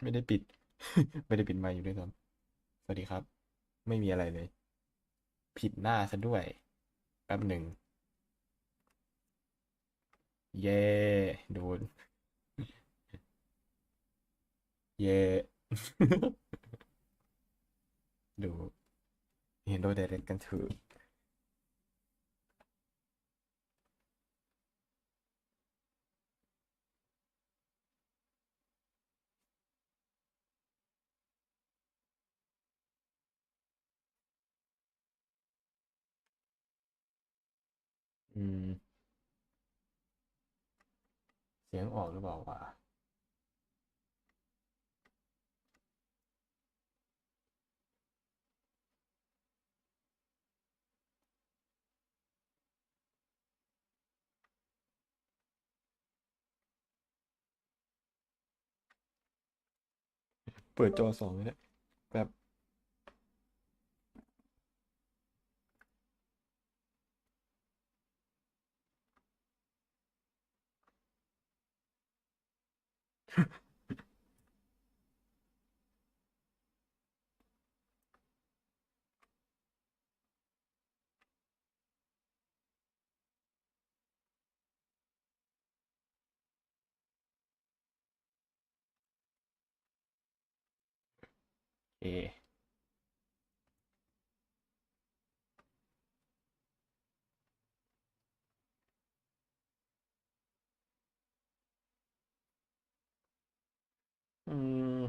ไม่ได้ปิดไม่ได้ปิดไมค์อยู่ด้วยซ้ำสวัสดีครับไม่มีอะไรเลยผิดหน้าซะด้วยแป๊บหนึ่งเย่โดนเย่ดูเห็นโดยไดเรกกันเถอะอืมเสียงออกหรือเปล่าวะเปิดจอสองเลยนะแบบเออืม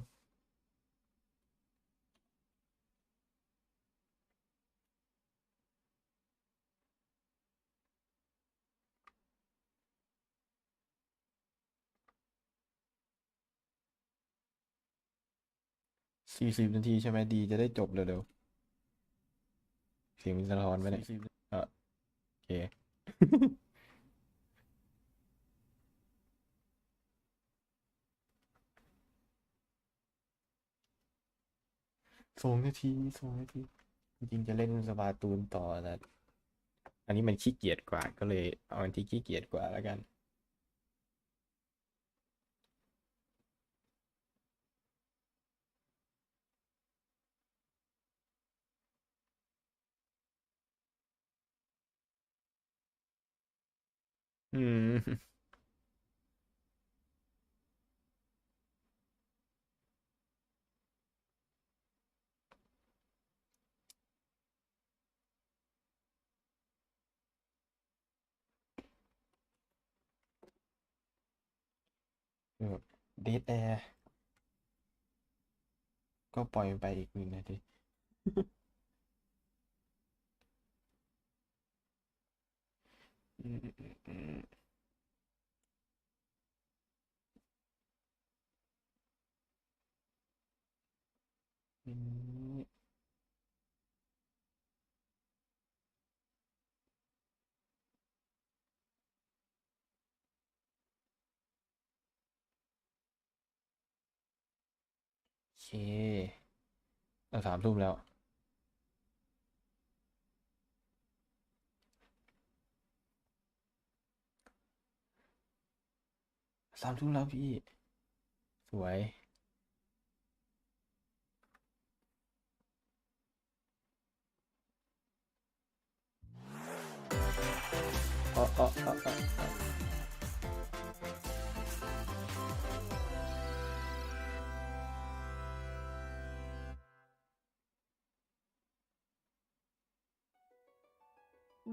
40 นาทีใช่ไหมดีจะได้จบเร็วๆเสียงมันสะท้อนไปเนี่ยเออโอเค2 นาทีจริงๆจะเล่นสปาตูนต่อแต่อันนี้มันขี้เกียจกว่าก็เลยเอาอันที่ขี้เกียจกว่าแล้วกันอืม เดทแอร์ก็ปล่อยมันไปอีก1 นาทีอืมอืมอืมโอเค3 ทุ่มแล้ว3 ทุ่มแล้วพี่สวยอ๋อ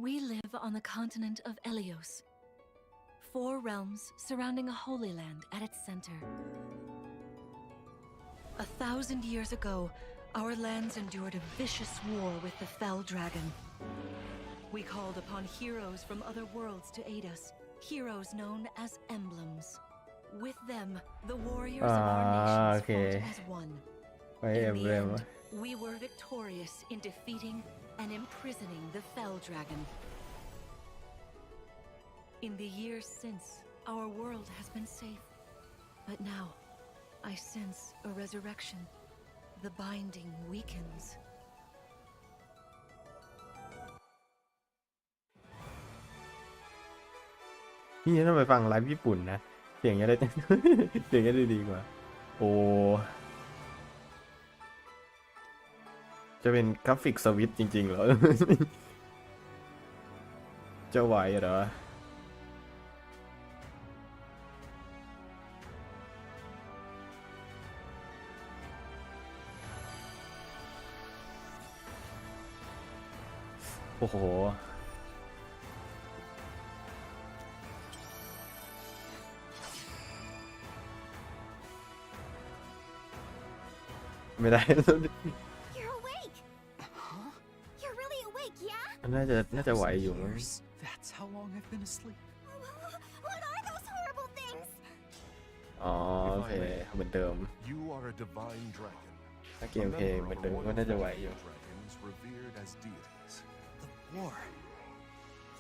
We live on the continent of Elios, 4 realms surrounding a holy land at its center. 1,000 years ago, our lands endured a vicious war with the fell dragon. We called upon heroes from other worlds to aid us, heroes known as emblems. With them, the warriors of our โอ nations เค fought as one. ไปเอ็ In ม the เร็ว end, we were victorious in defeating and imprisoning the fell dragon. In the years since, our world has been safe. But now, I sense a resurrection. The binding weakens. พี่ต้องไปฟังไลฟ์ญี่ปุ่นนะเสียงจะได้เสียงจะได้ดีกว่า โอ้จะเป็นกราฟิกสวิตจริงๆเหรอ จะไหวเหรอโอ้โหไม่ได้ You're awake! Huh? You're really awake, yeah? น่าจะไหวอยู่มั้ง Years? That's how long I've been asleep. What are those horrible things? อ๋อโอเคเหมือนเดิม You are a divine dragon. ถ้าเกมเพลงเหมือนเดิมก็น่าจะไหวอยู่ Dragons revered as deities. The war.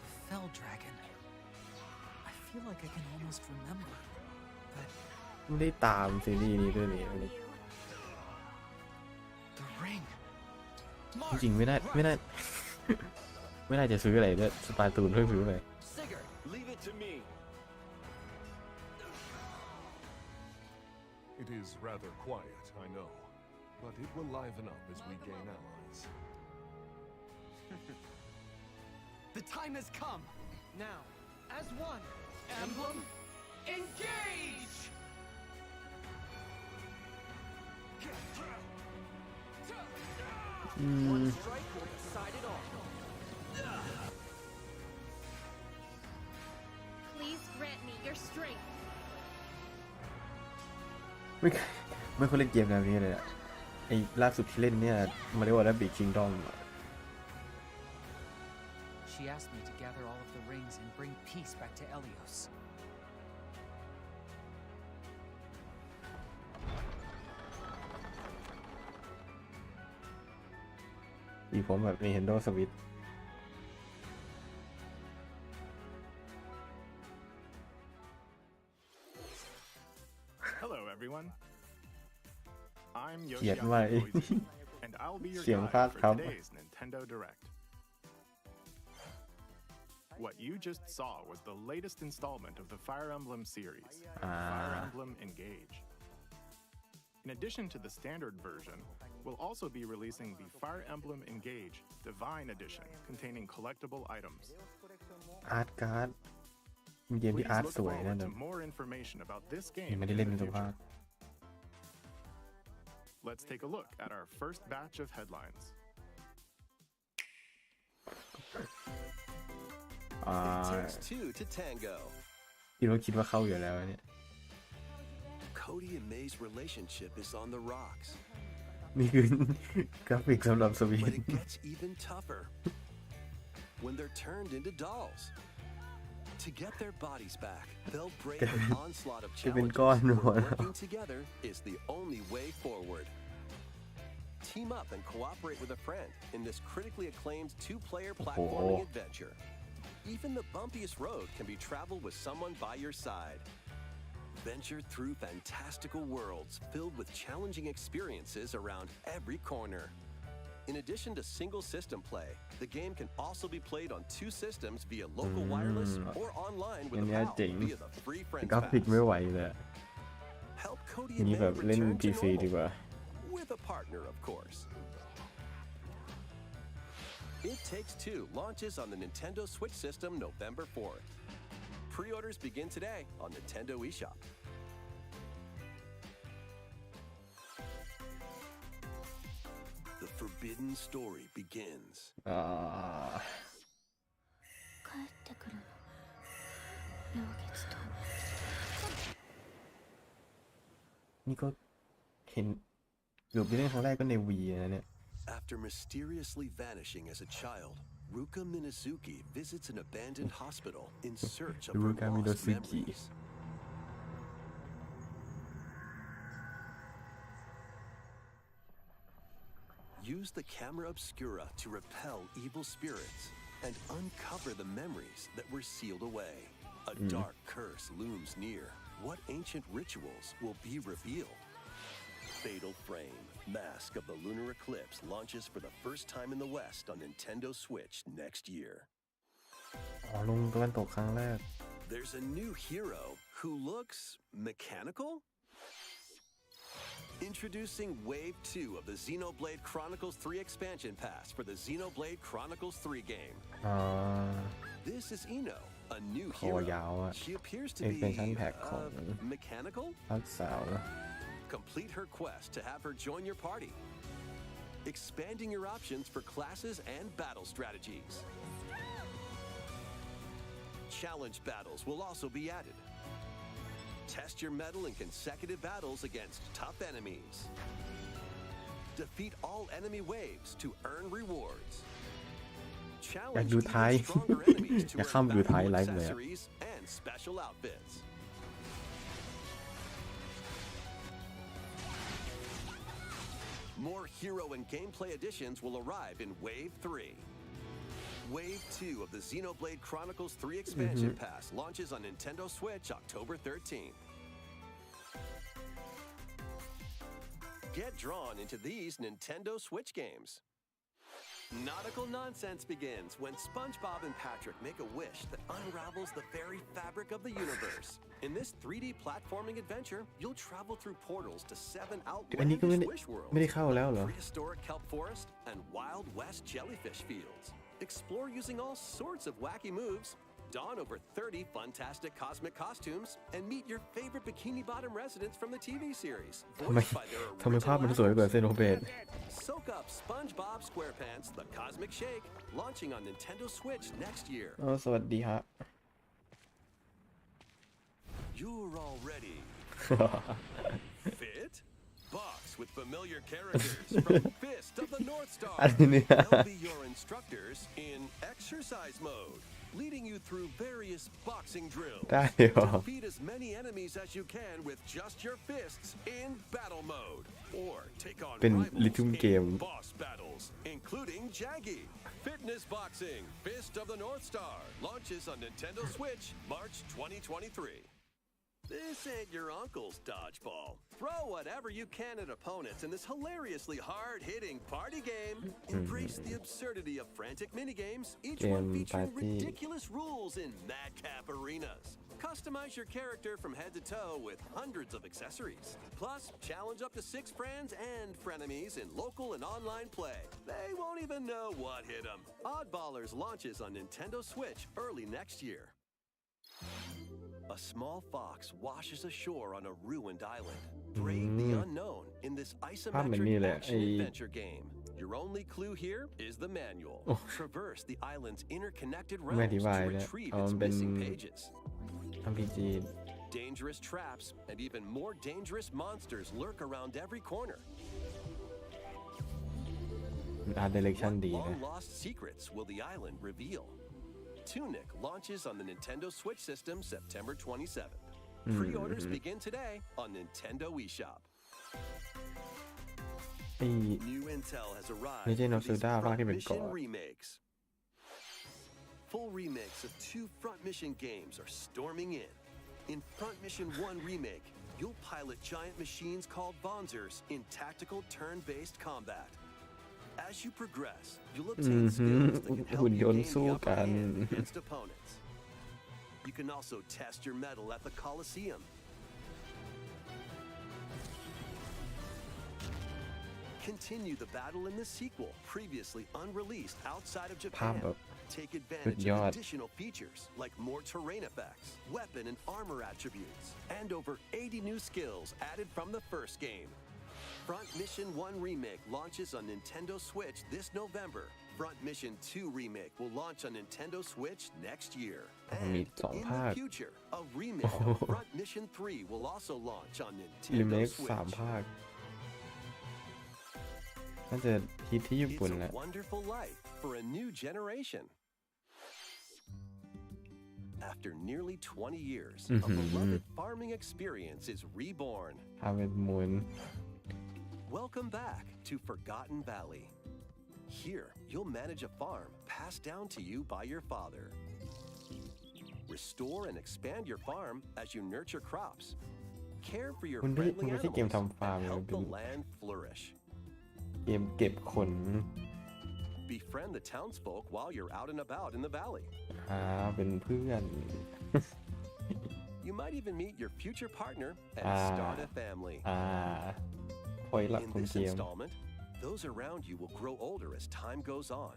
The fell dragon. I feel like I can almost remember. But ไม่ได้ตามซีรีส์นี้ด้วยนี่ the ring. จริงๆไม่น่า ไม่น่าจะซื้ออะไรด้วยสไตล์ตูนเพิ่งซื้อไป Sigurd. Leave it to me. It is rather quiet, I know, but it will liven up as we gain allies. The time has come. Now, as one, emblem, engage! One strike will decide it all. Please grant me your strength. ไม่เคยเล่นเกมแนวนี้เลยอะไอ้ล่าสุดที่เล่นเนี่ยมาเรียกว่าแล้วบิ๊กคิงดอม She asked me to gather all of the rings and bring peace back to Elios. อีผมแบบ Nintendo Switch Hello, everyone. I'm เขียน Yoshiaki ไว้ Koizu, and I'll be your เสียง guide ภาค for ครับ today's Nintendo Direct. What you just saw was the latest installment of the Fire Emblem series, Fire Emblem Engage. In addition to the standard version, we'll also be releasing the Fire Emblem Engage Divine Edition containing collectible items. อาร์ตการ์ดมีเกมที่ Please อาร์ต look สวยนั่น forward นะ to more information about this ยัง game ไม่ได้ in เล่น the เป็นตัวภา future. ค Let's take a look at our first batch of headlines. It takes two to tango. คิดว่าเข้าอยู่แล้วเนี่ย Cody and May's relationship is on the rocks, นี่คือ กราฟิกสำหรับสวิต but it gets even tougher when they're turned into dolls. To get their bodies back, they'll brave an onslaught of จะเป็น challenges. ก้อนหัว where แล้ว Working together is the only way forward. Team up and cooperate with a friend in this critically acclaimed two-player platforming adventure. Even the bumpiest road can be traveled with someone by your side. Venture through fantastical worlds filled with challenging experiences around every corner. In addition to single system play, the game can also be played on two systems via local wireless or online with a อันเนี้ย pal เจ๋ง via the free friends กราฟิก pass. ไม่ไหวเลย Help Cody อย่าง and นี้ May แบบเล่น return to PC ดีกว่า normal with a partner, of course. It Takes Two launches on the Nintendo Switch system November 4th. Pre-orders begin today on Nintendo eShop. The forbidden story begins. อ่า 帰ってくるの。老月と。 นี่ก็เห็นเกือบได้เล่นครั้งแรกก็ในวีนะเนี่ย After mysteriously vanishing as a child, Ruka Minazuki visits an abandoned hospital in search of her Ruka lost Minazuki. memories. Use the camera obscura to repel evil spirits and uncover the memories that were sealed away. A dark curse looms near. What ancient rituals will be revealed? Fatal Frame, Mask of the Lunar Eclipse launches for the first time in the West on Nintendo Switch next year. อ๋อลงตะวันตกครั้งแรก There's a new hero who looks mechanical? Introducing Wave 2 of the Xenoblade Chronicles 3 expansion pass for the Xenoblade Chronicles 3 game. อ๋อ This is Ino, a new คอยาว hero. อ่ะ She appears to เอ็ก be เพนชั่นแพ็คของ mechanical. รักสาว Complete her quest to have her join your party, expanding your options for classes and battle strategies. Challenge battles will also be added. Test your mettle in consecutive battles against tough enemies. Defeat all enemy waves to earn rewards. อยาก Challenge ดู even ท้าย stronger enemies to อยาก earn ข้ามดูท้าย valuable ไลฟ์เลยอะ accessories and special outfits. More hero and gameplay additions will arrive in Wave 3. Wave 2 of the Xenoblade Chronicles 3 expansion pass launches on Nintendo Switch October 13th. Get drawn into these Nintendo Switch games. Nautical nonsense begins when SpongeBob and Patrick make a wish that unravels the very fabric of the universe. In this 3D platforming adventure, you'll travel through portals to 7 อันนี้ก็ไม่ outlandish ได้ wish worlds, ไม่ได้เข้าแล้วเหรอ prehistoric kelp forest, and Wild West jellyfish fields. Explore using all sorts of wacky moves, don over 30 fantastic cosmic costumes, and meet your favorite Bikini Bottom residents from the TV series, ทำไม voiced by their ทำไมภาพมัน original สวยกว่า actors. เซโนเบด Soak up SpongeBob SquarePants The Cosmic Shake, launching on Nintendo Switch next year. สวัสดีฮะ You're all ready. Fit? Box with familiar characters from Fist of the North Star. อันนี้เนี่ย They'll be your instructors in exercise mode, leading you through various boxing drills. ได้เหรอ Defeat as many enemies as you can with just your fists in battle mode. Or take on เป็น rivals ลิทึมเกม in boss battles, including Jaggy. Fitness Boxing, Fist of the North Star, launches on Nintendo Switch March 2023. This ain't your uncle's dodgeball. Throw whatever you can at opponents in this hilariously hard-hitting party game. Embrace the absurdity of frantic minigames, each one Game featuring party. ridiculous rules in madcap arenas. Customize your character from head to toe with hundreds of accessories. Plus, challenge up to 6 friends and frenemies in local and online play. They won't even know what hit them. Oddballers launches on Nintendo Switch early next year. A small fox washes ashore on a ruined island. Brave the unknown in this ภาพเหมือนนี่ isometric เลย action adventure game. Your only clue here is the manual. Traverse the island's interconnected ไม่อ realms ธิบาย to เลย retrieve อ๋อ its มันเป็น missing pages. RPG Dangerous traps and even more dangerous monsters lurk around every corner. อาร์ตเดเรคชั่น What ดีนะ long-lost secrets will the island reveal? Tunic launches on the Nintendo Switch system September 27th. Pre-orders begin today on Nintendo eShop. ไอ้ New intel has arrived Legend of for these Zelda ภาค front ที่เป็น mission เกาะ remakes. Full remakes of 2 front mission games are storming in. In Front Mission 1 Remake, you'll pilot giant machines called Bonzers in tactical turn-based combat. As you progress, you'll obtain skills that can help หุ่น you ยน gain ต์สู้ the upper กัน hand against opponents. You can also test your mettle at the Coliseum. Continue the battle in the sequel, previously unreleased outside of ภาพ Japan. แบบ Take สุด advantage ย of อด additional features like more terrain effects, weapon and armor attributes, and over 80 new skills added from the first game. Front Mission 1 Remake launches on Nintendo Switch this November. Front Mission 2 Remake will launch on Nintendo Switch next year. มี And 2 in ภาค the future, a remake of Front Mission 3 will also launch on รี Nintendo เมค 3 Switch. ภาคน่าจะฮิตที่ญี่ It's ปุ่นแหละ a wonderful life for a new generation. After nearly 20 years, a beloved farming experience is reborn. ฮาเวดมูน Welcome back to Forgotten Valley. Here, you'll manage a farm passed down to you by your father. Restore and expand your farm as you nurture crops. Care for your มันไม่ friendly ใช่เกม animals ทำฟาร์ม and เลย help เป็น the land flourish. เกมเก็บขน Befriend the townsfolk while you're out and about in the valley. เป็นเพื่อน You might even meet your future partner and start a family. อยต์หลัก In ของ this เกม installment, those around you will grow older as time goes on.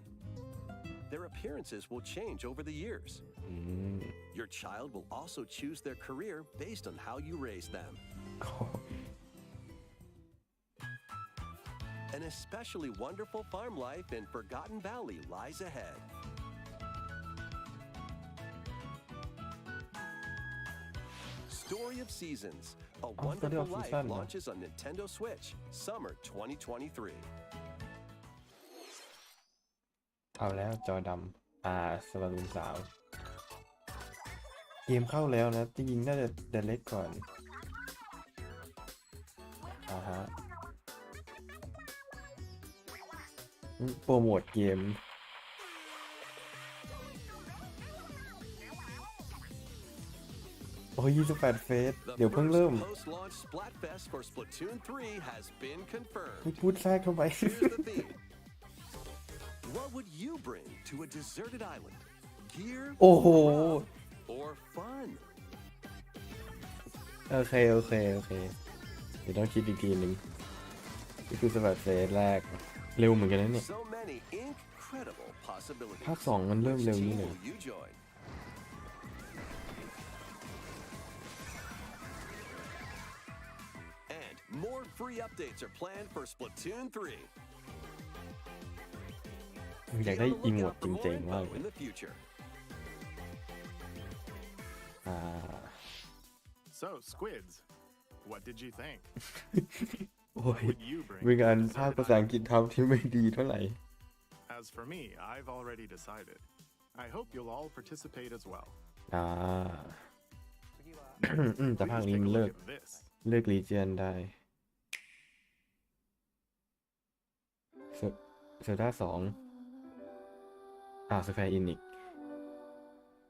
Their appearances will change over the years. อืม Your child will also choose their career based on how you raise them. An especially wonderful farm life in Forgotten Valley lies ahead. Story of Seasons, A Story Wonderful of Life Seasons. launches on Nintendo Switch, summer 2023. เอาแล้วจอดำสำหรับลุงสาว เกมเข้าแล้วนะจริงๆน่าจะเดเล็กก่อนฮะโปรโมทเกมโอ้ย28 เฟส The เดี๋ยวเพิ่งเริ่ม first post-launch Splatfest for Splatoon 3 has been confirmed. พูดแทรกเข้าไป Here's the theme. What would you bring to a deserted island? Gear, โอ้โห or fun? โอเคเดี๋ยวต้องคิดอีกทีหนึ่งนี่คือ28 เฟสแรกเร็วเหมือนกันนะเนี่ย So many incredible possibilities. ภาค 2 มันเริ่ม Which เร็ว team นี่เลย will you join? And more free updates are planned for Splatoon 3. อยาก Be ได้ on the อีโมด lookout for more เจ๋งๆมาก info เลย in the future. So, Squids, what did you think? โอ้ย Would you bring เป็นการ to a ภาค deserted ภาษาอัง island? กฤษทำที่ไม่ดีเท่าไหร่ As for me, I've already decided. I hope you'll all participate as well. แต่ภาค Please นี้ take มั a นเลิ look ก at this. รีเจียนได้เซอร์ด้า2สแควร์อินิก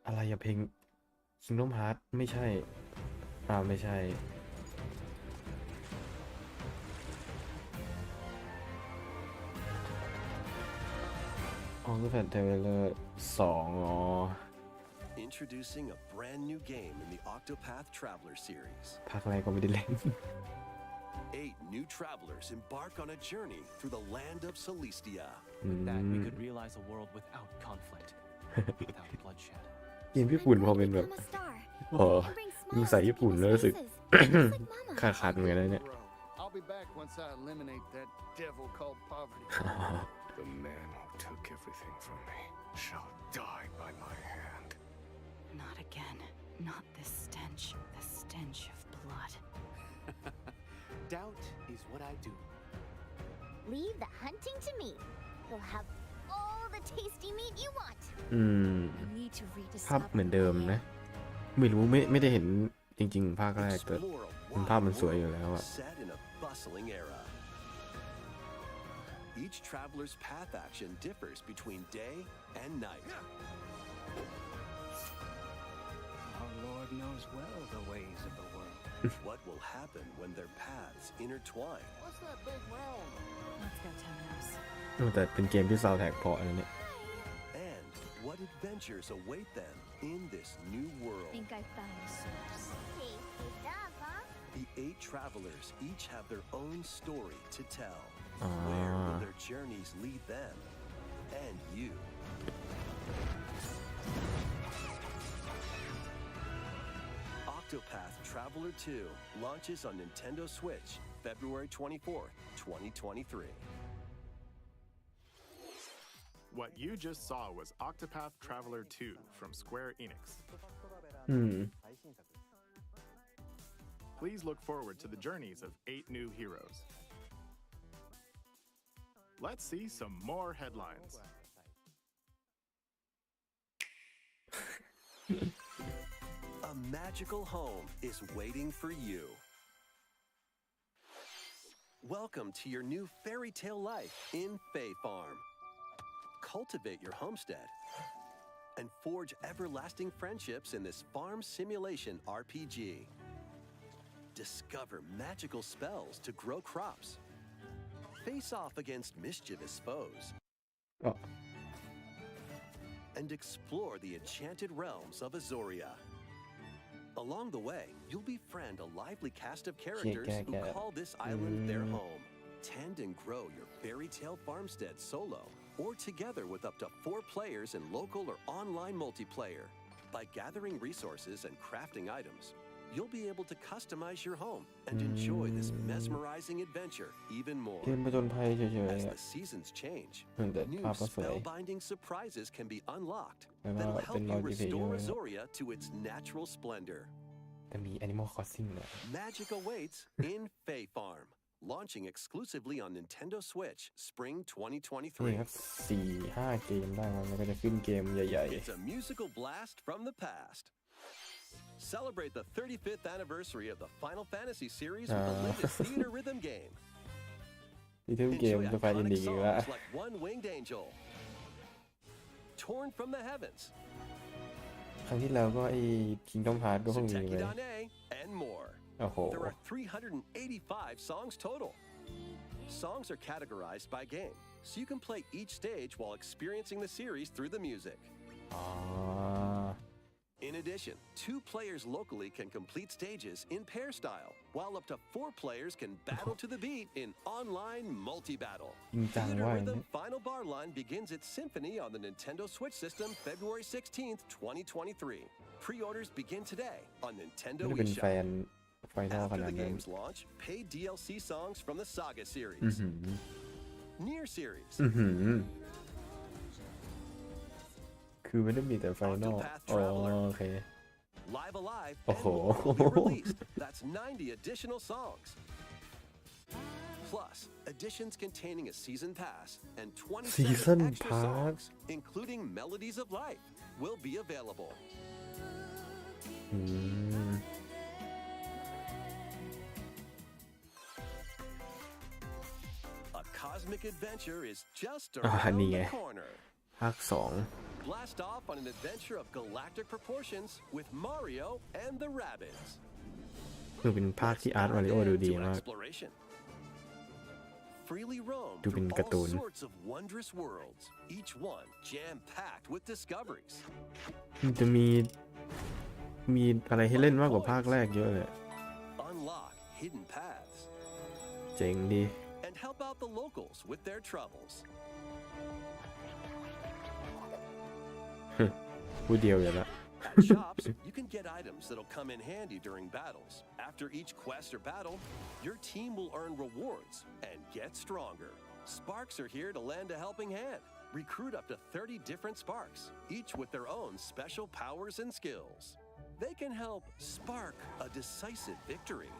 อะไรอะเพลง Kingdom Hearts ไม่ใช่ไม่ใช่ก็แฟนเทเลอร์2 Introducing a brand new game in the Octopath Traveler series. ภาคแรกก็ไม่ได้เล่น 8 new travelers embark on a journey through the land of Celestia. That we could realize a world without conflict, without bloodshed. เกมญี่ปุ่นพอเป็นแบบ Become a star. ดูใส่ญี่ปุ่นแล้วรู้สึก Just like Mama. ขาดเหมือนกันนะเนี่ย I'll be back once I eliminate that devil called poverty. The man who took everything from me shall die by my hand. Not again. Not this stench. The stench of blood. Doubt is what I do. Leave the hunting to me. You'll have all the tasty meat you want. You need to ภาพ rediscover เหมือนเดิมนะ ไม่รู้ไม่ได้เห็นจริงๆ ภาคแรกแต่ Explore a ภาพ wide มันสวยอยู่แล้ว world อะ set in a bustling era. Each traveler's path action differs between day and night. Our Lord knows well the ways of the world. What will happen when their paths intertwine? What's that big round? Let's go, Temenos. แต่เป็นเกมที่ซาวด์แท็กเพราะนะเนี่ย And what adventures await them in this new world? Think I found the source. Tasty stuff, huh? The 8 travelers each have their own story to tell. Ah. Where will their journeys lead them and you? Octopath Traveler 2 launches on Nintendo Switch February 24th, 2023. What you just saw was Octopath Traveler 2 from Square Enix. Please look forward to the journeys of 8 new heroes. Let's see some more headlines. A magical home is waiting for you. Welcome to your new fairy tale life in Fae Farm. Cultivate your homestead and forge everlasting friendships in this farm simulation RPG. Discover magical spells to grow crops. Face off against mischievous foes. And explore the enchanted realms of Azoria. Along the way, you'll befriend a lively cast of characters who call this island their home. tend and grow your fairy tale farmstead solo or together with up to 4 players in local or online multiplayer. By gathering resources and crafting items, you'll be able to customize your home and enjoy this mesmerizing adventure even more. เกมผจญภัยเฉย As ๆ the seasons change, แต่ new ภาพก็สวย spellbinding surprises can be unlocked แล้วก็ that'll เป็น help you multiplayer restore Zoria to its natural splendor. แต่มี Animal Crossing นะ Magic awaits in Fae Farm, launching exclusively on Nintendo Switch Spring นี่ 2023. ครับ4-5 เกมได้มันก็จะขึ้นเกมใหญ่ It's a musical blast from the past. Celebrate the 35th anniversary of the Final Fantasy series with the latest theater rhythm game. ๆที่ทึ่งเกม Enjoy จะไฟอิน iconic ดีอีกแล้ว songs like One Winged Angel, Torn from the Heavens, ครั้งที่แล้วก็ไอ้ Kingdom Hearts ก็เพิ่งมีไป Sutekidane, and more. โอ้โห There are 385 songs total. Songs are categorized by game, so you can play each stage while experiencing the series through the music. อ๋อ In addition, 2 players locally can complete stages in pair style, while up to 4 players can battle to the beat in online multi-battle. จริงจัง Theater ว่า Rhythm Final Bar Line begins its symphony on the Nintendo Switch system February 16th, 2023. Pre-orders begin today on ไม่ Nintendo ได้เป็นแฟ eShop. นไฟนอลข After นาด the นั้น game's launch, paid DLC songs from the Saga อือ series, หือ Nier series, อือหือคือไม่ได้มีแต่ไฟนอล Octopath อ๋อ Traveler โอเค Live Alive, Oh. and more will be released. That's 90 additional songs. Plus, editions containing a season pass and 27 Season extra pass? songs, including Melodies of Life, will be available. อืม A cosmic adventure is just อ่า around นี่ไง the corner. ภาค2 Blast off on an adventure of galactic proportions with Mario and the Rabbids. คือเป็นภาคที่อาร์ตมาริโอดูดี Into มาก exploration. Freely roam ดูเป็น through การ์ตู all น sorts of wondrous worlds, each one jam-packed with discoveries. มันจะมีอะไรให้เล่นมากกว่าภาคแรกเยอะเลย Unlock hidden paths เจ๋งดี and help out the locals with their troubles. พูดเดียวอย่างละ At shops, you can get items that'll come in handy during battles. After each quest or battle, your team will earn rewards and get stronger. Sparks are here to lend a helping hand. Recruit up to 30 different Sparks, each with their own special powers and skills. They can help spark a decisive victory.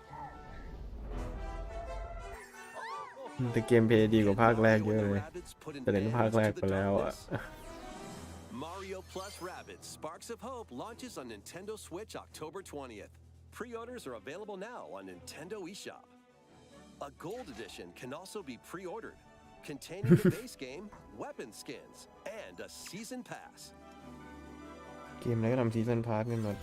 แต่เกมเพลย์ดีกว่าภาคแรกเยอะเลย Rabbits put an แต่เล่น end ภาคแรก to ไป the แล้วอ่ะ darkness. Mario Plus Rabbids Sparks of Hope launches on Nintendo Switch October 20th. Pre-orders are available now on Nintendo eShop. A Gold Edition can also be pre-ordered, containing the base game, weapon skins, and a Season Pass. เกมอะไรก็ทำซีซันพาร์ทกันหมด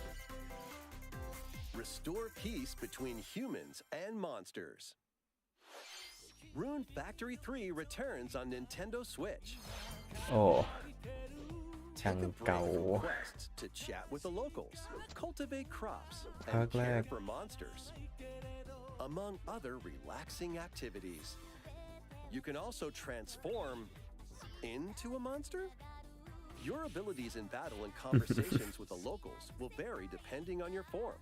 Restore peace between humans and monsters. Rune Factory 3 returns on Nintendo Switch. โอ้ ช่าง Take a break เก่า from quests to chat with the locals, cultivate crops, and ภาคแร care ก for monsters, among other relaxing activities. You can also transform into a monster. Your abilities in battle and conversations with the locals will vary depending on your form.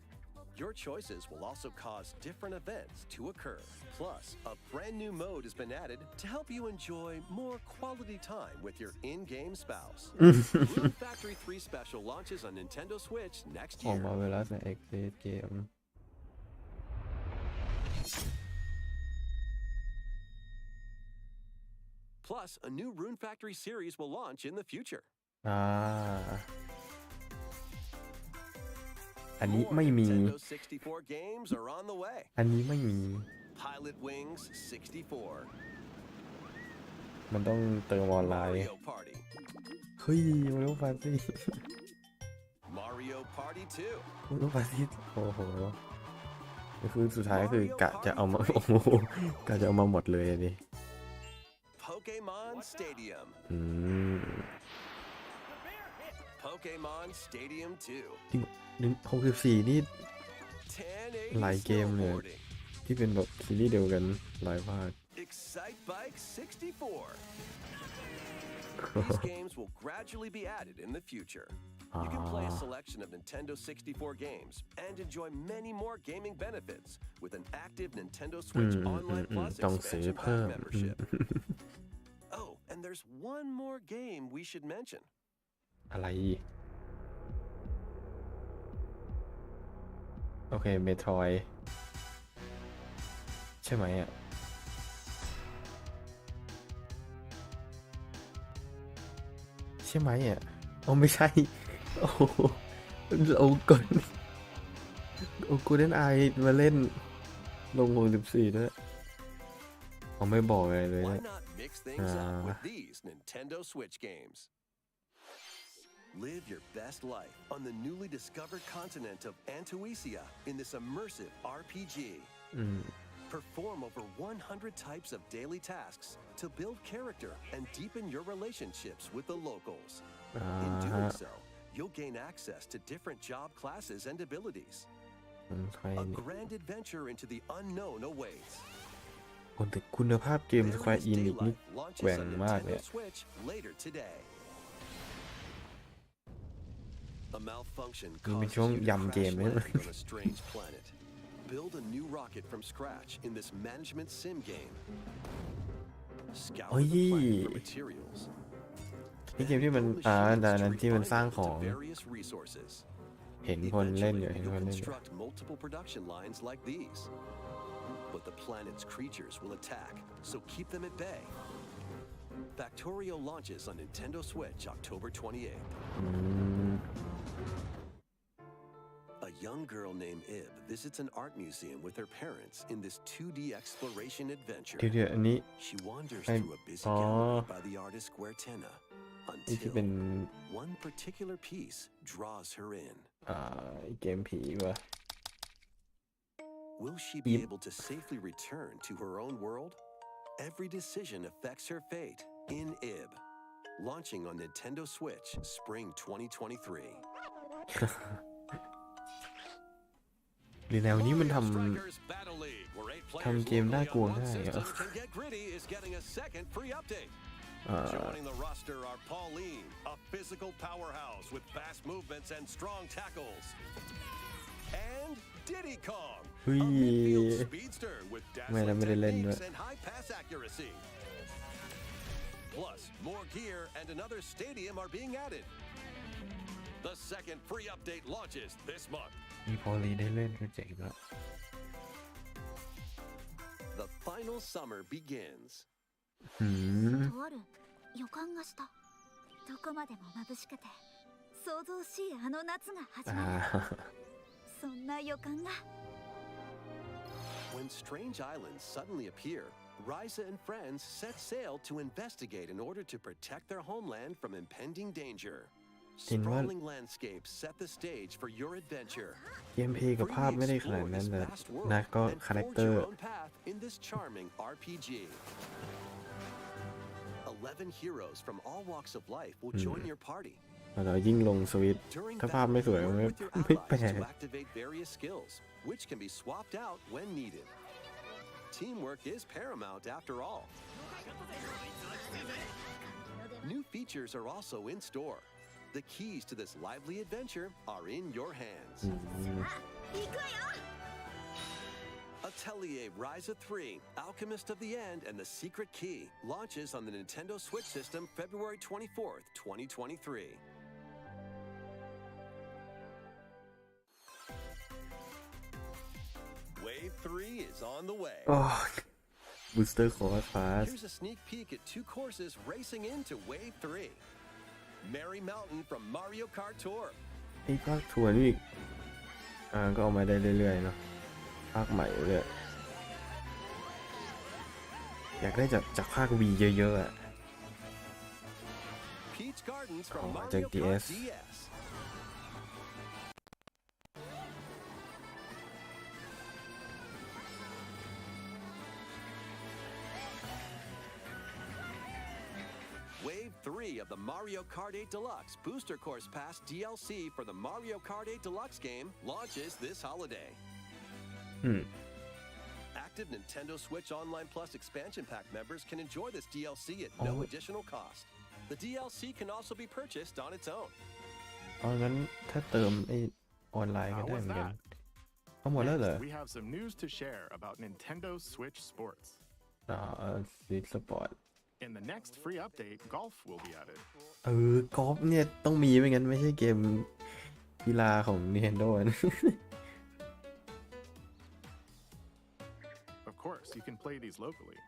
Your choices will also cause different events to occur. Plus, a brand new mode has been added to help you enjoy more quality time with your in-game spouse. Rune Factory 3 Special launches on Nintendo Switch next ออก year. มาเวลาในเอ็กเซสเกม Plus, a new Rune Factory series will launch in the future. อ่า อันนี้ More ไม่มี Nintendo 64 games are on the way. อันนี้ไม่มี Pilot Wings 64, มันต้องเติมออนไลน์ Mario Party, เฮ้ยมาริโอปาร์ตี้ Mario Party 2, มาริโอปาร์ตี้โอ้โหก็คือสุดท้ายคือกะจะเอามา โอ้โหกะจะเอามาหมดเลยอันนี้ Pokemon Stadium, อืม Pokemon Stadium 2, จริง64นี่ หลาย 1080 เกมเลย snowboarding, ที่เป็นแบบซีรีส์เดียวกันหลายภาค Excite Bike 64. These games will gradually be added in the future. You can play a selection of Nintendo 64 games and enjoy many more gaming benefits with an active Nintendo Switch Online Plus expansion pack membership. Oh, and there's one more game we should mention. อะไรโอเคเมโทรยใช่ไหมอ่ะใช่ไหมอ่ะโอ้ไม่ใช่โอ้เราก่อนโอ้กูเล่นไอมาเล่นลง64ด้วยเขาไม่บอกอะไรเลย Why นะ not mix things up with these Nintendo Switch games? Live your best life on the newly discovered continent of Antuisia in this immersive RPG. Perform over 100 types of daily tasks to build character and deepen your relationships with the locals. In doing so, you'll gain access to different job classes and abilities. A grand adventure into the unknown awaits. แต่คุณภาพเกม Square Enix นี่แกว่งมากเลย Later today. A malfunction นี่เป็น causes ช่วง you to ยำเกม crash เลย landing on a strange planet. Build a new rocket from scratch in this management sim game. Scour the planet for materials. นี่เกมที่มันแต่นั้นที่มันสร้างของ Various resources. เห็นคนเล่นอยู่เห็น You'll คนเล่นอยู่ construct multiple production lines like these. But the planet's creatures will attack, so keep them at bay. Factorio launches on Nintendo Switch October 28th. A young girl named Ib visits an art museum with her parents in this 2D exploration adventure. เดี๋ยวอันนี้ She wanders through a busy gallery by the artist Guertena นี่ที่เป็น until one particular piece draws her in. เกมผีวะ Will she be able to safely return to her own world? Every decision affects her fate in Ib. Launching on Nintendo Switch Spring 2023. หรือแนวนี้มันทำเกมน่ากลัวได้เหรอ Joining the roster are Pauline, a physical powerhouse with fast movements and strong tackles. And Diddy Kong, a midfield speedster with dazzling techniques and high pass accuracy. Plus, more gear and another stadium are being added. The second free update launches this month. มีพอลีได้เล่นก็เจ๋งแล้ว The final summer begins. とある予感がした。どこまでも眩しくて想像しいあの夏が始まる。そんな予感が。When strange islands suddenly appear, Ryza and friends set sail to investigate in order to protect their homeland from impending danger. Sprawling landscapes set the stage for your adventure. เกมเพลย์กับภาพไม่ได้ขนาดนั้นนะก็คาแรคเตอร์ in this charming RPG. 11 heroes from all walks of life will join your party. แล้วยิ่งลงสวิตช์ถ้าภาพไม่สวยไม่แปลก To activate various skills, which can be swapped out when needed. Teamwork is paramount after all. New features are also in store. The keys to this lively adventure are in your hands. Atelier Ryza 3, Alchemist of the End, and the Secret Key launches on the Nintendo Switch system February 24th, 2023. Wave 3 is on the way. Booster Course Pass. Here's a sneak peek at 2 courses racing into Wave 3. Merry Mountain from Mario Kart Tour. ไอ้ภาคทัวร์นี่ก็เอามาได้เรื่อยๆเนาะภาคใหม่เลยอยากได้จากภาค V เยอะๆอ่ะ Peach Gardens from จาก Mario DS Kart DS. Wave 3 of the Mario Kart 8 Deluxe Booster Course Pass DLC for the Mario Kart 8 Deluxe game launches this holiday. Active Nintendo Switch Online Plus expansion pack members can enjoy this DLC at no additional cost. The DLC can also be purchased on its own. งั้นถ้าเติมไอ้ออนไลน์ก็ได้เหมือนกันเอาหมดแล้วเหรอ We have some news to share about Nintendo Switch Sports. Switch Sport In the next free update, golf will be added. กอล์ฟเนี่ยต้องมีไม่งั้นไม่ใช่เกมกีฬาของ Nintendo นะ Of course, you can play these locally.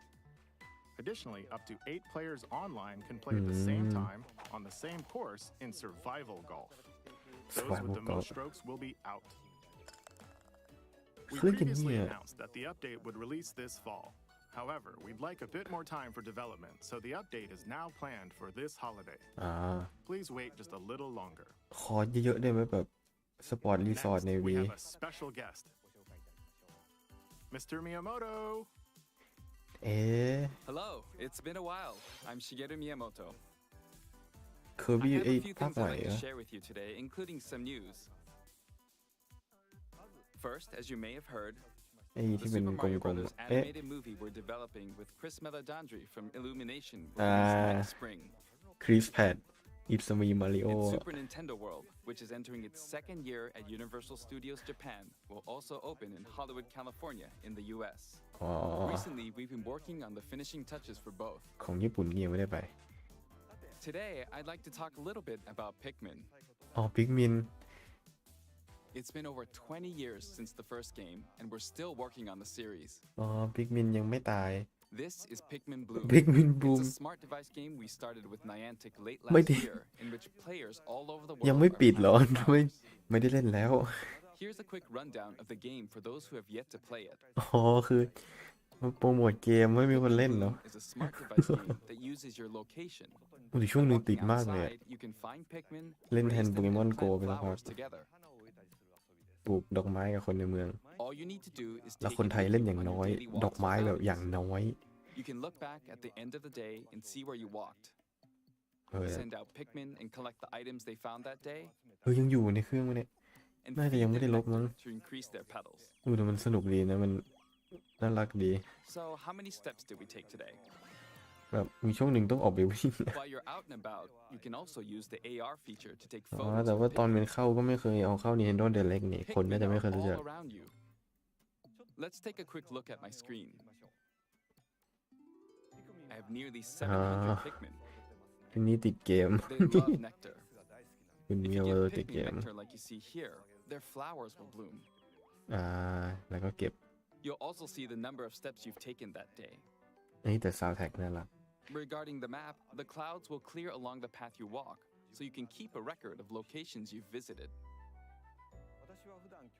Additionally, up to 8 players online can play at the same time on the same course in survival golf. Those with the most strokes will be out. We previously announced that the update would release this fall. However, we'd like a bit more time for development, so the update is now planned for this holiday. Please wait just a little longer. ขอเยอะๆได้ไหมแบบสปอร์ตรีสอร์ทใน Next, วี we have a special guest. Mr. Miyamoto. Hello, it's been a while. I'm Shigeru Miyamoto. เคอร์บี้ I have ไอ้ a few ภาค things ใหม่ I'd like to share with you today, including some news. First, as you may have heard, ไอ้ the ที่เป็น Super กล Mario ม Brothers ๆanimated movie we're developing with Chris Meledandri from Illumination will release next spring. คริสแพดอิสมีมาริโอ And Super Nintendo World, which is entering its second year at Universal Studios Japan, will also open in Hollywood, California, in the U.S. Recently, we've been working on the finishing touches for both. ของญี่ปุ่นยังไม่ได้ไป Today, I'd like to talk a little bit about Pikmin. พิกมิน It's been over 20 years since the first game, and we're still working on the series. พิกมินยังไม่ตาย This is Pikmin Bloom. Pikmin Bloom It's a smart device game we started with Niantic late last year, in which players all over the world ยังไม่ปิด are หรอ powers. ไม่ได้เล่นแล้ว Here's a quick rundown of the game for those who have yet to play it. คือโปรโมทเกมไม่มีคนเล่นเนาะ Is a smart device game that uses your location. ช่วงนึง Walking ติดมากเลย outside, you can find Pikmin, เล่นแทน raise them, Pokemon and Go plant ไปสักพัก flowers together. ปลูกดอกไม้กับคนในเมือง All you need to do is แล้ว take คน it ไทย with เล่น you อย่าง on น้อ your ย daily ด walks อกไม้ or แบบอย่าง outings. น้อย You can look back at the end of the day and see where you walked. Send out Pikmin and collect the items they found that day, ยังอยู่ในเครื่องมั้ยเนี่ย and น่าจะยังไม่ได้ลบมั้ง to increase their petals. แต่มันสนุกดีนะมันน่ารักดี So, how many steps did we take today? แบบมีช่วงหนึ่งต้องออกไปวิ่ง While you're out and about, you can also use the AR feature to take แต่ photos ว่า of ตอนมัน Pikmin. เข้าก็ไม่เคยเอาเข้า Nintendo Direct นี่คนน่าจะ Pikmin ไม่เคย are รู้จัก all around you. Let's take a quick look at my screen. I have nearly 700 Pikmin. ทีนี้ติดเกม They love nectar. คุณ If มี you เอา give ติดเก Pikmin ม nectar like you see here, their flowers will bloom. แล้วก็เก็บ You'll also see the number of steps you've taken that day. แต่ซาวด์แท็กน่ารัก Regarding the map, the clouds will clear along the path you walk, so you can keep a record of locations you've visited.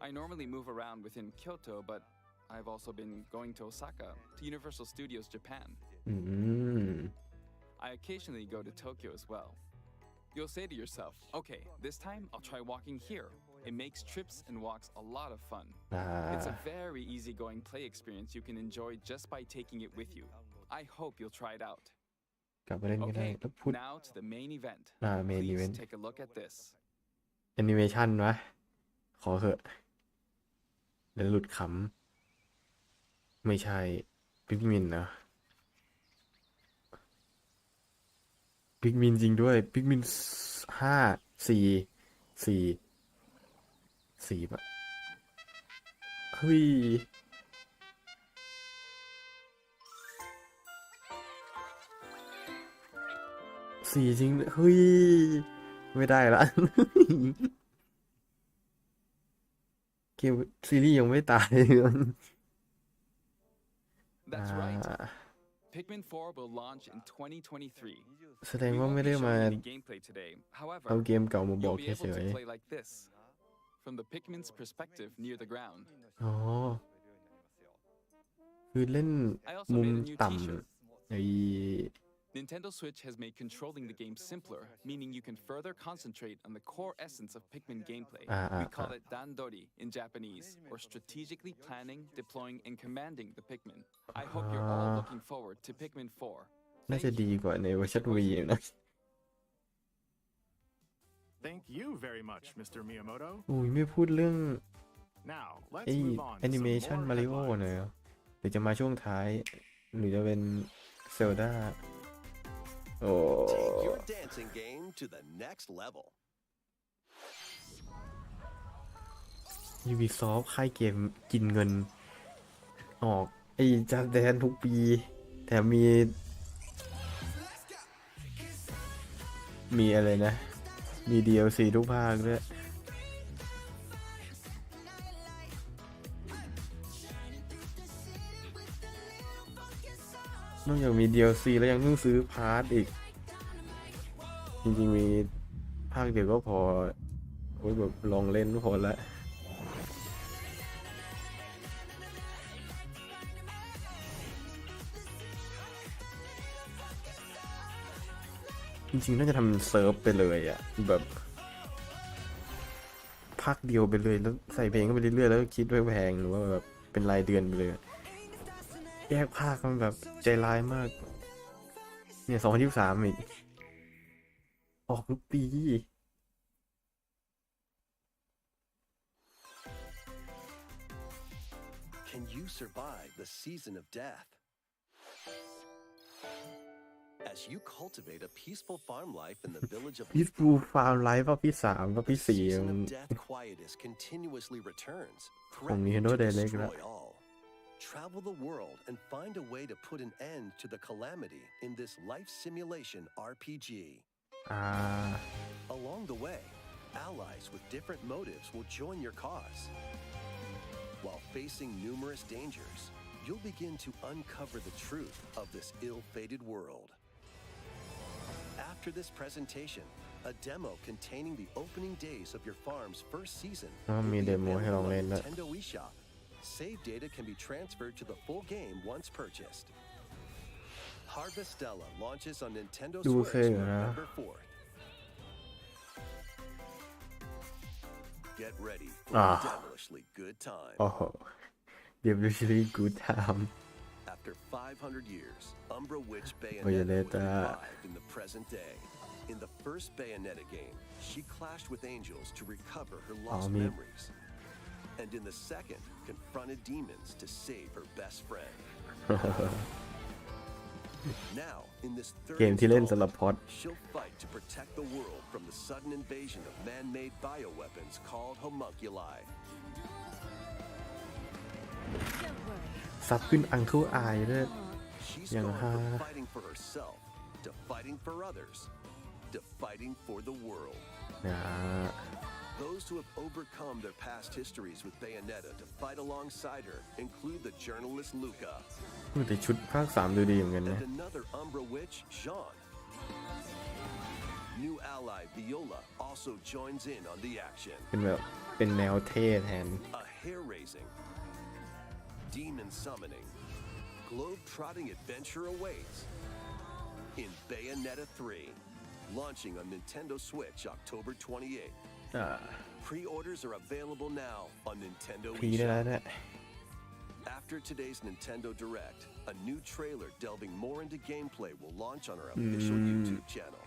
I normally move around within Kyoto, but I've also been going to Osaka, to Universal Studios Japan. I occasionally go to Tokyo as well. You'll say to yourself, okay, this time I'll try walking here. It makes trips and walks a lot of fun. It's a very easygoing play experience you can enjoy just by taking it with you. I hope you'll try it out. กลับไปเล่นก็ได้ Okay, แล้วพูด now to the main event. main Please event take a look at this. แอนิเมชันวะขอเถอะเดี๋ยวหลุดขำไม่ใช่พิกมินนะพิกมินจริงด้วยพิกมิน4ปะเฮ้ย4จริงเฮ้ยไม่ได้ละ เกมซีรีส์ยังไม่ตาย That's right. Pikmin 4 will launch in 2023. แสดง We ว่า won't ไม่ be ได้มา showing any gameplay today. เอา However, เกมเก่ามาบอ you'll ก be เฉ able ย to play like this, from the Pikmin's perspective near the ground. คือเล่น I also มุม made a new ต่ t-shirt. ำNintendo Switch has made controlling the game simpler, meaning you can further concentrate on the core essence of Pikmin gameplay. We call it Dandori in Japanese, or strategically planning, deploying, and commanding the Pikmin. I hope you're all looking forward to Pikmin 4. น่าจะดีกว่าในเวอร์ชันวีนะ Thank you very much, Mr. Miyamoto. ไม่พูดเรื่อง Now, let's ไอ้ move on แอ to นิเม some ชัน more มาริโอ headlines. หน่อย รือจะมาช่วงท้ายหรือจะเป็นเซลดาโอ้ Take your dancing game to the next level. Ubisoft ค่ายเกมกินเงินออกไอ้จัดแดนทุกปีแถมมีอะไรนะมี DLC ทุกภาคด้วยนอกจากมี DLC แล้วยังต้องซื้อพาร์ทอีกจริงๆมีภาคเดียวก็พอโอ้ยแบบลองเล่นก็พอละจริงๆน่าจะทำเซิร์ฟไปเลยอ่ะแบบภาคเดียวไปเลยแล้วใส่เพลงเข้าไปเรื่อยๆแล้วคิดไว้แพงหรือว่าแบบเป็นรายเดือนไปเลยแยกภาคมันแบบใจร้ายมากเนี่ย2023อีกออกทุกปี Can you survive the season of death? As you cultivate a peaceful farm life in the village of Peaceful Farm Life ภาคที่3ภาคที่ the season 4 of death quietus continuously returns, ผม threatening มี Nintendo to Direct แล้ว destroy all. Travel the world and find a way to put an end to the calamity in this life simulation RPG. Along the way, allies with different motives will join your cause. While facing numerous dangers, you'll begin to uncover the truth of this ill-fated world. After this presentation, a demo containing the opening days of your farm's first season will be available on Nintendo eShop. Save data can be transferred to the full game once purchased. Harvestella launches on Nintendo Switch November 4th. Get ready for a devilishly good time. Devilishly good time. After 500 years, Umbra Witch Bayonetta revived in the present day. In the first Bayonetta game, she clashed with angels to recover her lost memories. And in the second, confronted demons to save her best friend. Now, in this third installment, she'll fight to protect the world from the sudden invasion of man-made bioweapons called homunculi. ซับขึ้นอังเคิลอายด้วย She's gone from fighting for herself to fighting for others to fighting for the world. Those who have overcome their past histories with Bayonetta to fight alongside her include the journalist Luca. แต่ชุดภาค 3 ดูดีเหมือนกันนะ And another Umbra witch, Jean. New ally Viola also joins in on the action. เป็นแนวเท่แทน A hair-raising, demon summoning, globe-trotting adventure awaits in Bayonetta 3, launching on Nintendo Switch October 28th. Pre-orders are available now on Nintendo eShop. After today's Nintendo Direct, a new trailer delving more into gameplay will launch on our official YouTube channel.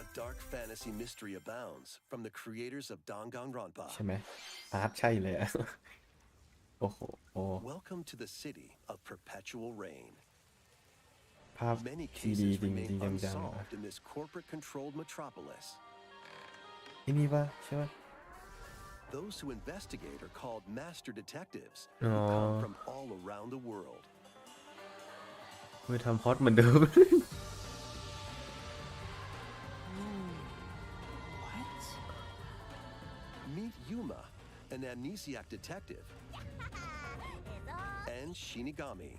A dark fantasy mystery abounds from the creators of Danganronpa. ใช่ไหมใช่เลยอะโอ้โห Welcome to the city of perpetual rain. ภาพ Many ทีดี cases จริง remain จัง unsolved in this corporate-controlled metropolis. ไอ้นี่ปะใช่ปะ Those who investigate are called master detectives who come from all around the world. ไม่ทำพอดเหมือนเดิม Meet Yuma, an amnesiac detective, and Shinigami,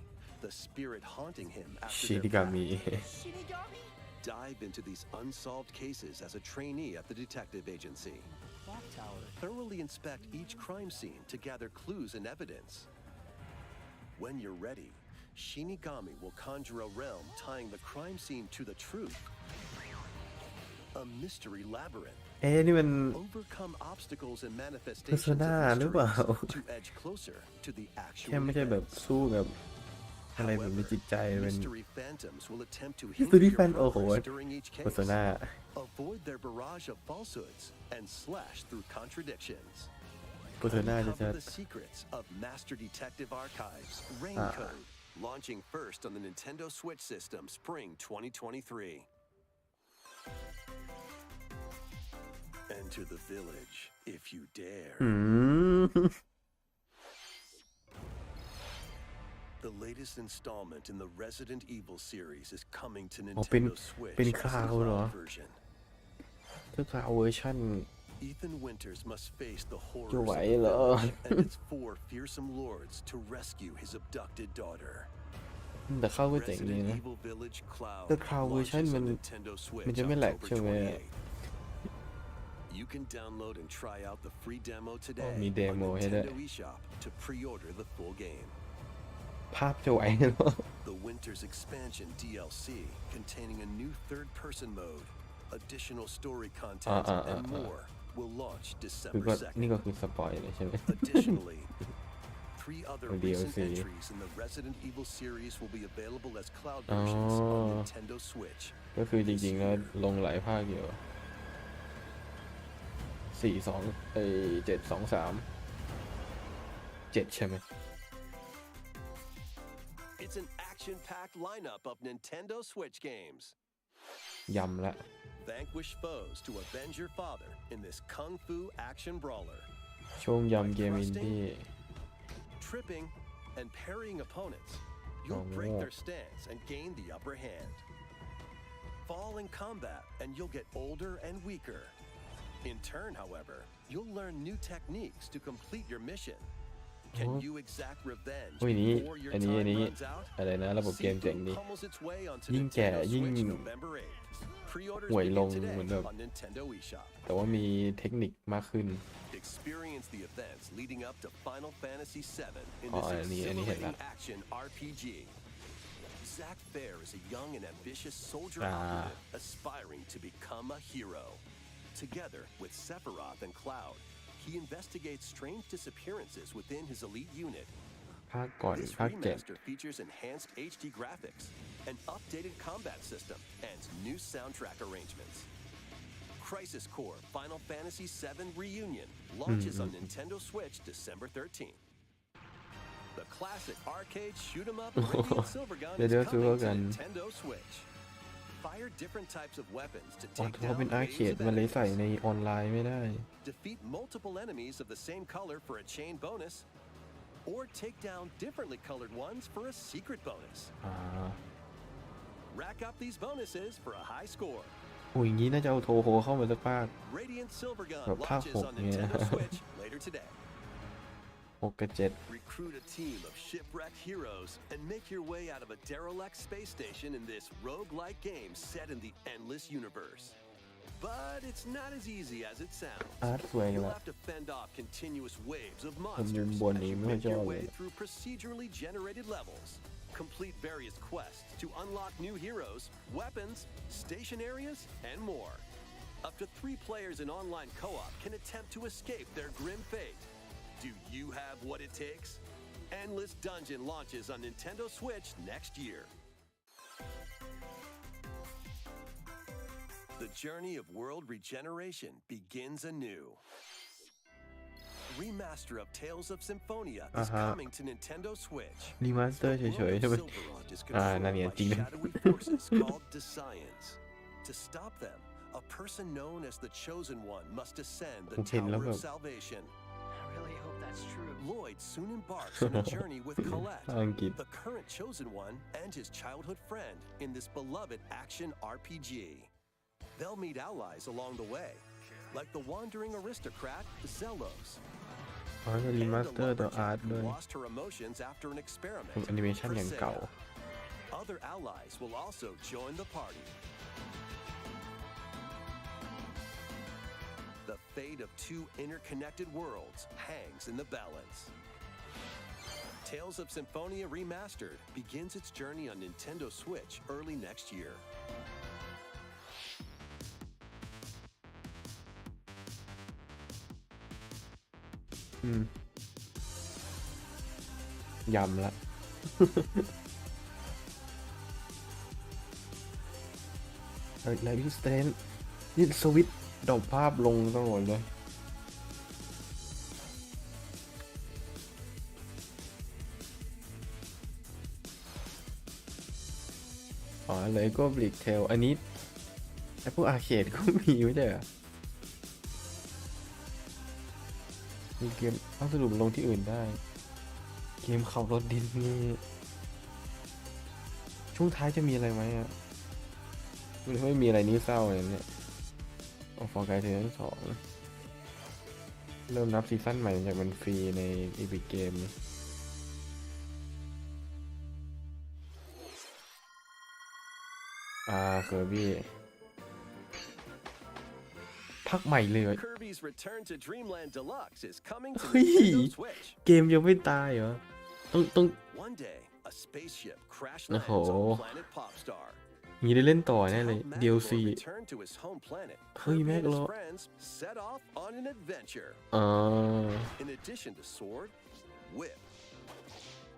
the spirit haunting him after their past. Dive into these unsolved cases as a trainee at the detective agency. Thoroughly inspect each crime scene to gather clues and evidence. When you're ready, Shinigami will conjure a realm tying the crime scene to the truth. A mystery labyrinth. นี่มัน Overcome obstacles and manifestations of mysteries to edge closer to the actual แค่ไม่ใช่แบบสู้กับอะไรแบบมีจิตใจเป็น mystery phantoms will attempt to Mystery hinder Fan your โอ้โห progress during each case. Persona Avoid their barrage of falsehoods and slash through contradictions. Uncover the secrets of Master Detective Archives Raincoat, launching first on the Nintendo Switch system spring 2023. Enter the village if you dare. The latest installment in the Resident Evil series is coming to Nintendo Switch as a cloud version. ก็คลาวเวอร์ชัน Ethan Winters must face the horrors of the village and its 4 fearsome lords to rescue his abducted daughter. แต่เข้าก็เจ๋งดีนะ Evil Village Cloud แต่คลาวเวอร์ชัน launches มัน on Nintendo Switch จะไม่แหลก October ใช่ไหม 28th. You can download and try out the free demo today มีเด on โมให้ด้วย Nintendo eShop to pre-order the full game. ภาพจะไหวเหรอ The Winters Expansion DLC containing a new third-person mode, additional story content, and more will launch คือ December ก็ 2nd. นี่ก็คือสปอยเลยใช่ไหม Additionally, 3 other The recent DLC. entries in the Resident Evil series will be available as cloud versions on Nintendo Switch. ก็คือจริงๆแล้วลงหลายภาคอยู่7 ใช่ไหม It's an action-packed lineup of Nintendo Switch games. ยำละ Vanquish foes to avenge your father in this kung fu action brawler. ช่วงยำเกมอินดี้ Tripping and parrying opponents, you'll break their stance and gain the upper hand. Fall in combat and you'll get older and weaker. In turn, however, you'll learn new techniques to complete your mission. Can you exact revenge อุ้ยนี้ before your อัน time นี้ runs out? อะไรนะระบบเกมเจ๋ง Seafood ดี pummels its way onto ยิ่งแก่ Nintendo ยิ่ง Switch November 8th. Pre-orders ห่วยล begin ง today เหมือนแบบ on Nintendo eShop. แต่ว่ามีเทคนิคมากขึ้น Experience the events leading up to Final Fantasy VII in อ๋อ this อันนี้เห็นละ exhilarating action RPG. Zack Fair is a young and ambitious soldier Ah. operative aspiring to become a hero. Together with Sephiroth and Cloud, he investigates strange disappearances within his elite unit. ภาคก่อน This ภาค 7 remaster features enhanced HD graphics, an updated combat system, and new soundtrack arrangements. Crisis Core Final Fantasy VII Reunion launches on Nintendo Switch December 13th. The classic arcade shoot-'em-up Radiant Silvergun is Radiant coming to Silvergun. Nintendo Switch. Fire different types of weapons to อ๋อ take เพราะเป็น down อาร์เค waves ด of มันเลย enemies. ใส่ในออนไลน์ไม่ได้ Defeat multiple enemies of the same color for a chain bonus, or take down differently colored ones for a secret bonus. อ่า Rack up these bonuses for a high score. โอ้ยอย่างนี้น่าจะเอาโทโฮเข้ามาสักภาค Radiant Silvergun But launches on ภาค 6 เนี่ย Nintendo Switch later today. 6 กับ Recruit a team of shipwrecked heroes and make your way out of a derelict space station in this roguelike game set in the endless universe. But it's not as easy as it sounds. 7 อาร์ตสวย You'll ละ have to fend off continuous waves of ผมมุ monsters มบน as นี้ you ไม่ค่อย make ชอ your บเล way ย through procedurally generated levels. Complete various quests to unlock new heroes, weapons, station areas, and more. Up to 3 players in online co-op can attempt to escape their grim fate. Do you have what it takes? Endless Dungeon launches on Nintendo Switch next year. The journey of world regeneration begins anew. Remaster of Tales of Symphonia is coming to Nintendo Switch. รีมาสเตอร์ The เฉ world ย of ๆใช่ไหม Silverot is นั่น controlled ไง by จริงนะ shadowy forces called Descience. To stop them, a person known as the Chosen One must ascend the ผมเห็นแล้ว Tower แบ of บ Salvation. I really hope that's true. Lloyd soon embarks on a journey with Colette, ภาษาอังกฤษ the current Chosen One and his childhood friend in this beloved action RPG. They'll meet allies along the way, like the wandering aristocrat Zelos, อ๋อจะรี and มา a สเตอร์ต่ออาร์ lumberjack ตด้ว who ย lost her emotions after an experiment. แอนิเมชันอย่างเก่า Other allies will also join the party. The fate of 2 interconnected worlds hangs in the balance. Tales of Symphonia Remastered begins its journey on Nintendo Switch early next year. ยำละไลฟ์สเตนนี่สวิตช์ดอกภาพลงตลอดเลย อ๋อเลยก็บลิกเทลอันนี้ไอพวกอาร์เคดก็มีไม่ใช่เหรอมีเกมเอาสรุปลงที่อื่นได้เกมขับรถดินนี่ช่วงท้ายจะมีอะไรไหมอ่ะไม่มีอะไรนี้เศร้าอย่างเนี้ยออกฟอร์ไกด์เทอร์2เริ่มนับซีซั่นใหม่จากมันฟรีในอีพิกเกมเคอร์บี้ภาคใหม่เลยเฮ้ยเกมยังไม่ตายเหรอต้องโอ้โหมีได้เล่นต่อแน่เลย DLC เฮ้ยแม็กเหรอ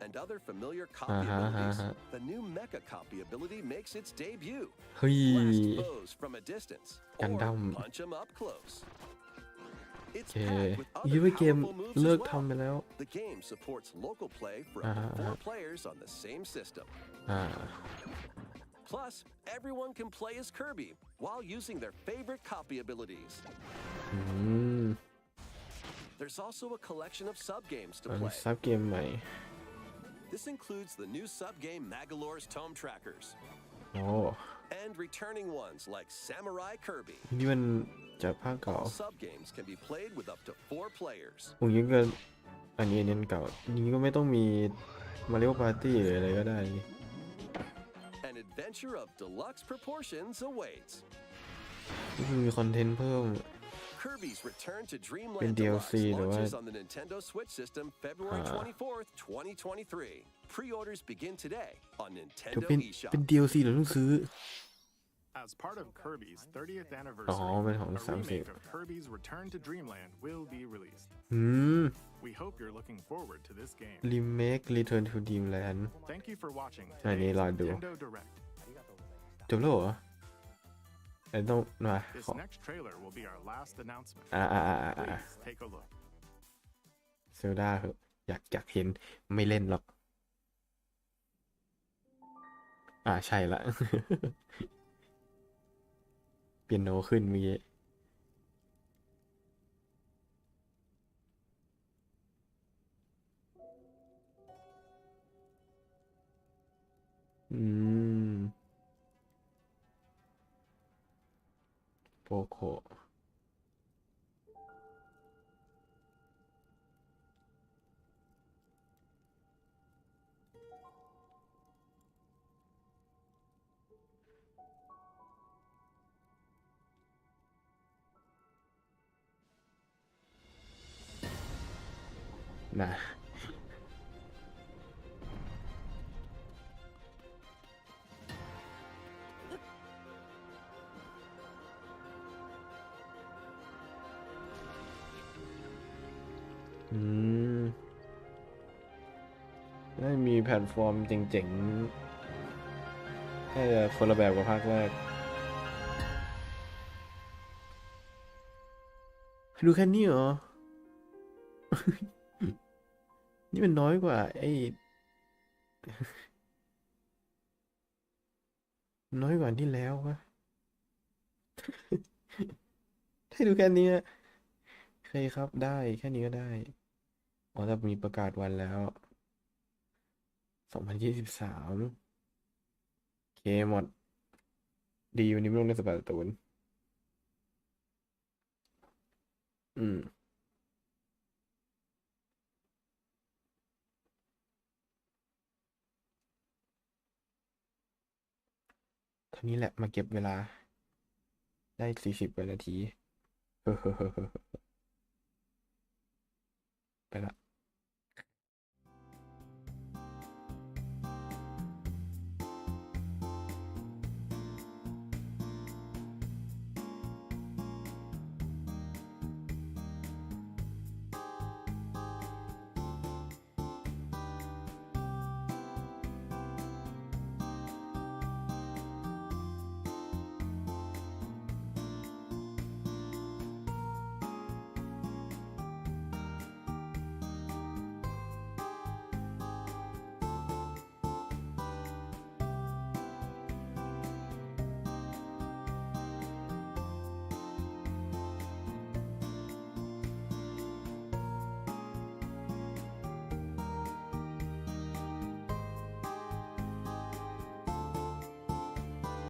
and other familiar copy abilities, the new mecha copy ability makes its debut. Blast foes from a distance or punch them up close. It's packed with other powerful moves as well. The game supports local play for up to 4 players on the same system. Plus, everyone can play as Kirby while using their favorite copy abilities. There's also a collection of sub-games to play. This includes the new sub-game Magolor's Tome Trackers. And returning ones like Samurai Kirby. All sub-games can be played with up to 4 players. อันนี้เก่านี้ก็ไม่ต้องมีมาริโอปาร์ตี้หรืออะไรก็ได้ An adventure of deluxe proportions awaits. มีคอนเทนต์เพิ่ม Kirby's Return to Dreamland Deluxe launches on the Nintendo Switch system February 24th, 2023. Pre-orders begin today on Nintendo eShop. เป็น DLC เหรอต้องซื้อ As part of Kirby's 30th anniversary, a remake of Kirby's Return to Dreamland will be released. We hope you're looking forward to this game. Remake Return to Dreamland. Thank you for watching อันนี้ today's รอดู Nintendo Direct. จบแล้วเหรอต้องมา This next trailer will be our last announcement. Please take a look. เซลดาเหอะอยากเห็นไม่เล่นหรอกใช่ละ เปียโนขึ้นเมื่อกี้โปโคนะได้มีแพลตฟอร์มเจ๋งๆแค่คนละแบบกับภาคแรกดูแค่นี้เหรอ นี่มันน้อยกว่าน้อยกว่าที่แล้ววะ ให้ดูแค่นี้โอเคครับได้แค่นี้ก็ได้แต่มีประกาศวันแล้ว2023โอเคหมดดีวันนี้ไม่ลงใน18 ตูนเท่านี้แหละมาเก็บเวลาได้40 กว่านาที ไปละ